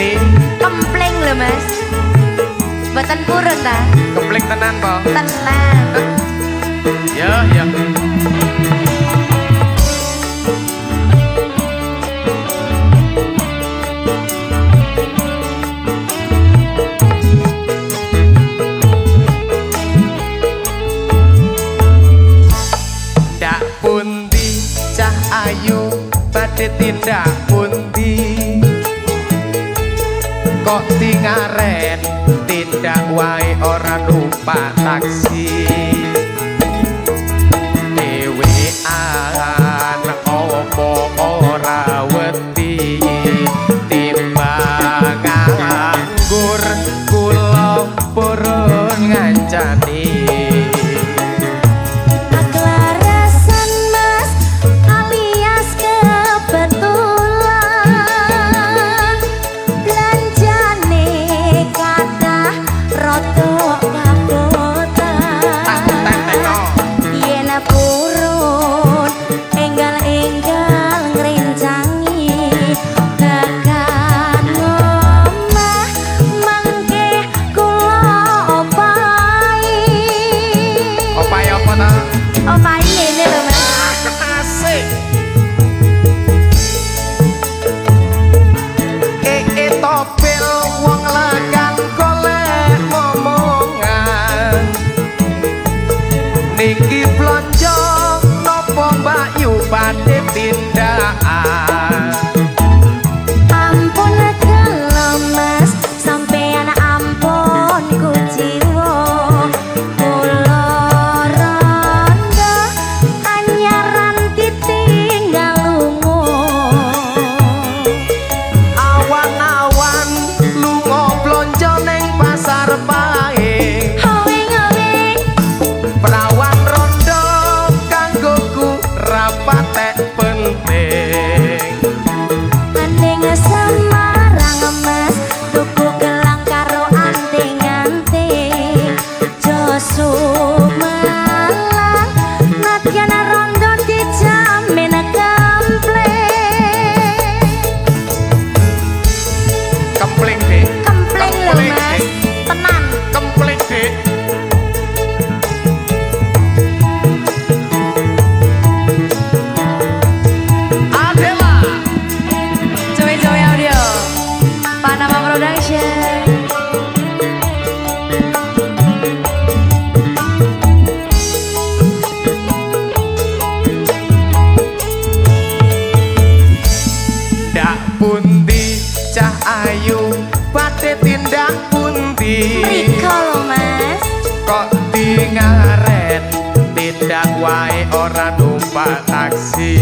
nih? Kempleng lho Mas. Mboten purun ta? Kempleng tenan po? Tenan. Ya, ya. Ndak pundi cah ayu badhe tindak pundi kok tingaren tindak wae ora numpak taksi dhewean opo ora wedi timbang nganggur kula purun ngancani. Niki blonjo nopo Mbak Yu badhe tindakan. Ampun kalau Mas sampean ampun kuciwo kula rondo anyaran ditinggal lunga Awan-awan lunga blonjo ning pasar pae perawan rondo kanggoku rapatek penting andeng Semarang Mas tuku gelang karo anting-anting josu malang nadyan rondo dijamin kempleng dek kempleng lho Mas tenan kempleng dek. Pundi cah ayu badhe tindak pundi mriko lho Mas kok tingaren tindak wae ora numpak taksi